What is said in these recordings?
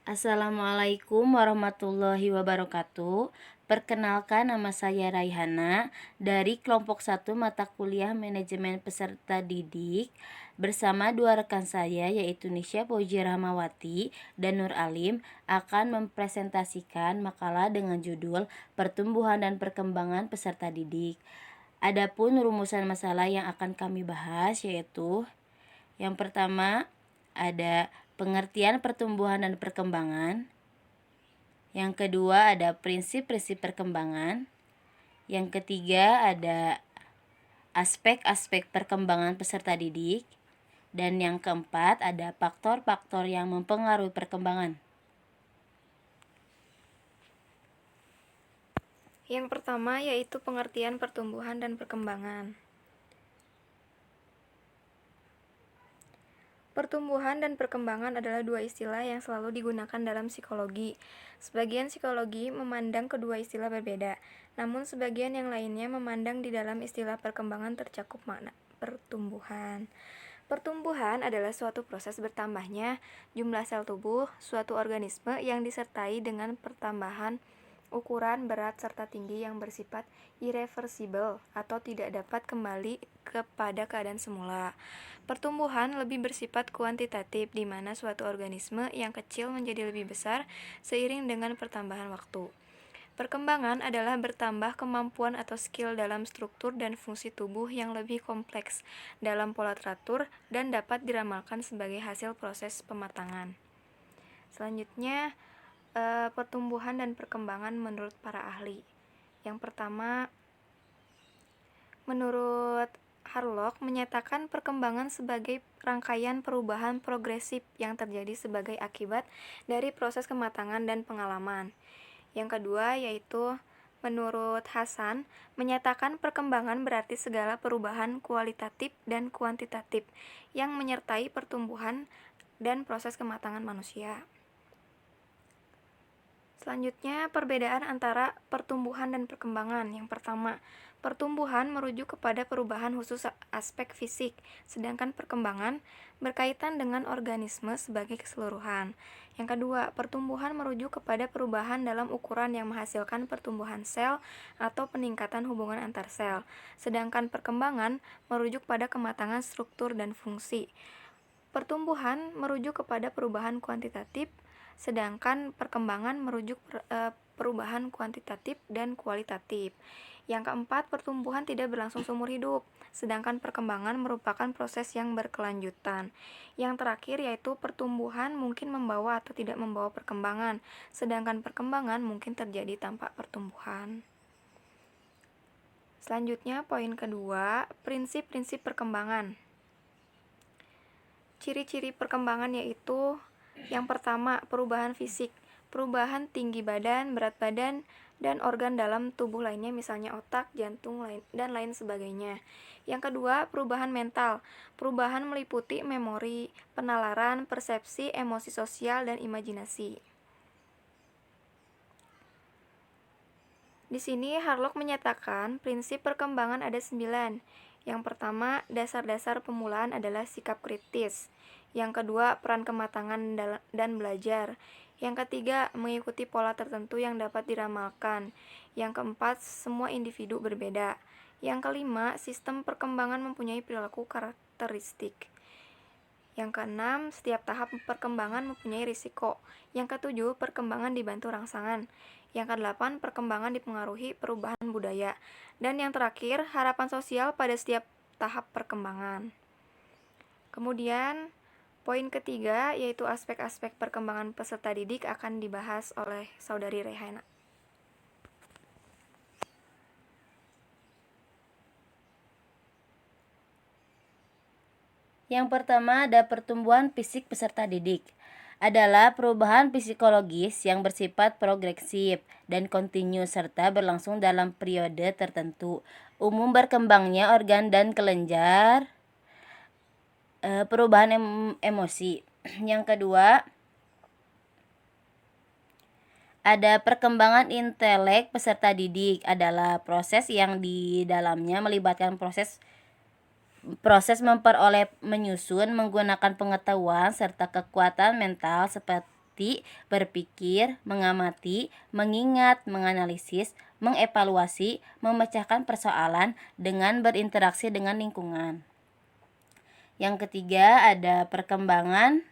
Assalamualaikum warahmatullahi wabarakatuh. Perkenalkan, nama saya Raihana dari kelompok 1 mata kuliah Manajemen Peserta Didik bersama dua rekan saya yaitu Nisha Fauzi Rahmawati dan Nur Alim akan mempresentasikan makalah dengan judul Pertumbuhan dan Perkembangan Peserta Didik. Adapun rumusan masalah yang akan kami bahas yaitu yang pertama ada pengertian pertumbuhan dan perkembangan. Yang kedua ada prinsip-prinsip perkembangan. Yang ketiga ada aspek-aspek perkembangan peserta didik. Dan yang keempat ada faktor-faktor yang mempengaruhi perkembangan. Yang pertama yaitu pengertian pertumbuhan dan perkembangan. Pertumbuhan dan perkembangan adalah dua istilah yang selalu digunakan dalam psikologi. Sebagian psikologi memandang kedua istilah berbeda, namun sebagian yang lainnya memandang di dalam istilah perkembangan tercakup makna pertumbuhan. Pertumbuhan adalah suatu proses bertambahnya jumlah sel tubuh suatu organisme yang disertai dengan pertambahan ukuran, berat, serta tinggi yang bersifat irreversibel atau tidak dapat kembali kepada keadaan semula. Pertumbuhan lebih bersifat kuantitatif, di mana suatu organisme yang kecil menjadi lebih besar seiring dengan pertambahan waktu. Perkembangan adalah bertambah kemampuan atau skill dalam struktur dan fungsi tubuh yang lebih kompleks dalam pola teratur dan dapat diramalkan sebagai hasil proses pematangan. Selanjutnya, pertumbuhan dan perkembangan menurut para ahli. Yang pertama, menurut Harlock menyatakan perkembangan sebagai rangkaian perubahan progresif yang terjadi sebagai akibat dari proses kematangan dan pengalaman. Yang kedua yaitu menurut Hasan menyatakan perkembangan berarti segala perubahan kualitatif dan kuantitatif yang menyertai pertumbuhan dan proses kematangan manusia. Selanjutnya, perbedaan antara pertumbuhan dan perkembangan. Yang pertama, pertumbuhan merujuk kepada perubahan khusus aspek fisik, sedangkan perkembangan berkaitan dengan organisme sebagai keseluruhan. Yang kedua, pertumbuhan merujuk kepada perubahan dalam ukuran yang menghasilkan pertumbuhan sel atau peningkatan hubungan antar sel, sedangkan perkembangan merujuk pada kematangan struktur dan fungsi. Pertumbuhan merujuk kepada perubahan kuantitatif, sedangkan perkembangan merujuk perubahan kuantitatif dan kualitatif. Yang keempat, pertumbuhan tidak berlangsung seumur hidup, sedangkan perkembangan merupakan proses yang berkelanjutan. Yang terakhir yaitu pertumbuhan mungkin membawa atau tidak membawa perkembangan, sedangkan perkembangan mungkin terjadi tanpa pertumbuhan. Selanjutnya, poin kedua, prinsip-prinsip perkembangan. Ciri-ciri perkembangan yaitu yang pertama, perubahan fisik, perubahan tinggi badan, berat badan, dan organ dalam tubuh lainnya misalnya otak, jantung, dan lain sebagainya. Yang kedua, perubahan mental. Perubahan meliputi memori, penalaran, persepsi, emosi sosial, dan imajinasi. Di sini Harlock menyatakan prinsip perkembangan ada 9. Yang pertama, dasar-dasar pemulaan adalah sikap kritis. Yang kedua, peran kematangan dan belajar. Yang ketiga, mengikuti pola tertentu yang dapat diramalkan. Yang keempat, semua individu berbeda. Yang kelima, sistem perkembangan mempunyai perilaku karakteristik. Yang keenam, setiap tahap perkembangan mempunyai risiko. Yang ketujuh, perkembangan dibantu rangsangan. Yang kedelapan, perkembangan dipengaruhi perubahan budaya. Dan yang terakhir, harapan sosial pada setiap tahap perkembangan. Kemudian, poin ketiga yaitu aspek-aspek perkembangan peserta didik akan dibahas oleh Saudari Raihana. Yang pertama ada pertumbuhan fisik peserta didik. Adalah perubahan psikologis yang bersifat progresif dan kontinu serta berlangsung dalam periode tertentu. Umum berkembangnya organ dan kelenjar, perubahan emosi. Yang kedua, ada perkembangan intelek peserta didik. Adalah proses yang di dalamnya melibatkan proses memperoleh, menyusun, menggunakan pengetahuan serta kekuatan mental meneliti, berpikir, mengamati, mengingat, menganalisis, mengevaluasi, memecahkan persoalan dengan berinteraksi dengan lingkungan. Yang ketiga ada perkembangan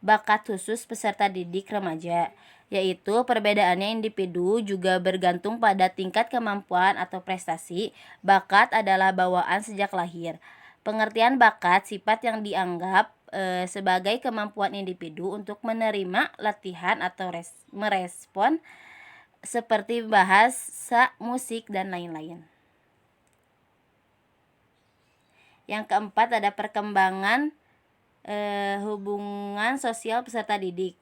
bakat khusus peserta didik remaja, yaitu perbedaannya individu juga bergantung pada tingkat kemampuan atau prestasi. Bakat adalah bawaan sejak lahir. Pengertian bakat sifat yang dianggap sebagai kemampuan individu untuk menerima latihan atau merespon seperti bahasa, musik, dan lain-lain. Yang keempat ada perkembangan hubungan sosial peserta didik.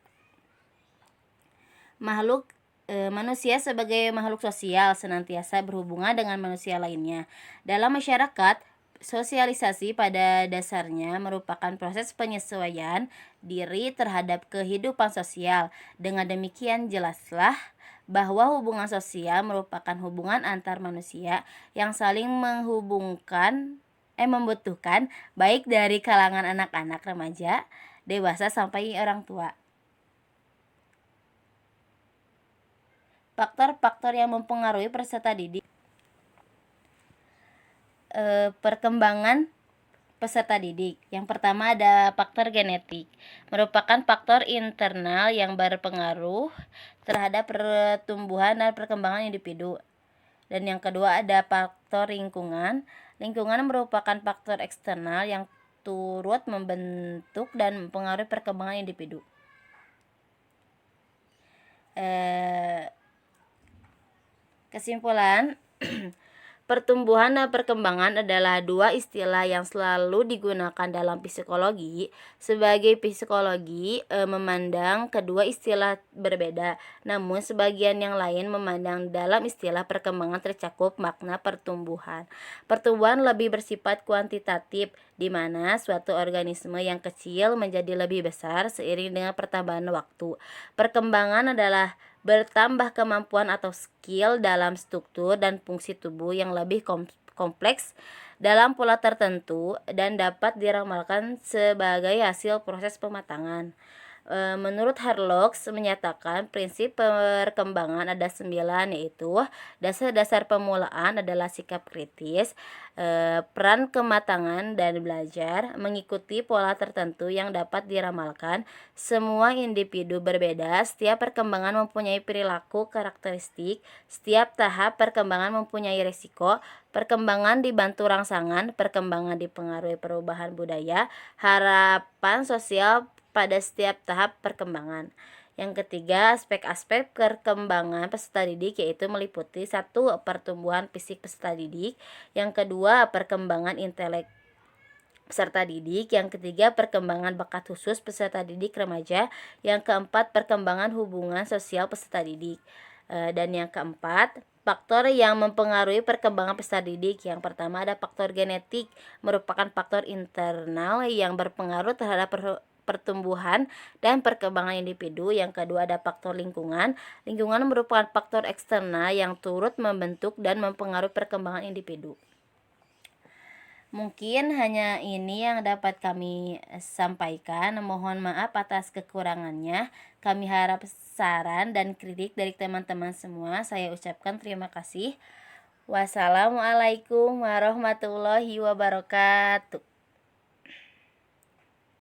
Manusia sebagai makhluk sosial senantiasa berhubungan dengan manusia lainnya. Dalam masyarakat, sosialisasi pada dasarnya merupakan proses penyesuaian diri terhadap kehidupan sosial. Dengan demikian jelaslah bahwa hubungan sosial merupakan hubungan antar manusia yang saling membutuhkan baik dari kalangan anak-anak, remaja, dewasa sampai orang tua. Faktor-faktor yang mempengaruhi peserta didik. Perkembangan peserta didik. Yang pertama ada faktor genetik, merupakan faktor internal yang berpengaruh terhadap pertumbuhan dan perkembangan individu. Dan yang kedua ada faktor lingkungan. Lingkungan merupakan faktor eksternal yang turut membentuk dan mempengaruhi perkembangan individu. Kesimpulan, pertumbuhan dan perkembangan adalah dua istilah yang selalu digunakan dalam psikologi. Sebagai psikologi memandang kedua istilah berbeda, namun sebagian yang lain memandang dalam istilah perkembangan tercakup makna pertumbuhan. Pertumbuhan lebih bersifat kuantitatif, di mana suatu organisme yang kecil menjadi lebih besar seiring dengan pertambahan waktu. Perkembangan adalah bertambah kemampuan atau skill dalam struktur dan fungsi tubuh yang lebih kompleks dalam pola tertentu dan dapat diramalkan sebagai hasil proses pematangan. Menurut Harlock menyatakan prinsip perkembangan ada 9, yaitu dasar-dasar pemulaan adalah sikap kritis, peran kematangan dan belajar, mengikuti pola tertentu yang dapat diramalkan. Semua individu berbeda, setiap perkembangan mempunyai perilaku karakteristik, setiap tahap perkembangan mempunyai risiko, perkembangan dibantu rangsangan, perkembangan dipengaruhi perubahan budaya, harapan sosial pada setiap tahap perkembangan. Yang ketiga, aspek-aspek perkembangan peserta didik yaitu meliputi 1. Pertumbuhan fisik peserta didik, yang kedua perkembangan intelek peserta didik, yang ketiga perkembangan bakat khusus peserta didik remaja, yang keempat perkembangan hubungan sosial peserta didik, dan yang keempat faktor yang mempengaruhi perkembangan peserta didik. Yang pertama ada faktor genetik, merupakan faktor internal yang berpengaruh terhadap pertumbuhan dan perkembangan individu. Yang kedua ada faktor lingkungan. Lingkungan merupakan faktor eksternal yang turut membentuk dan mempengaruhi perkembangan individu. Mungkin hanya ini yang dapat kami sampaikan. Mohon maaf atas kekurangannya. Kami harap saran dan kritik dari teman-teman semua. Saya ucapkan terima kasih. Wassalamualaikum warahmatullahi wabarakatuh.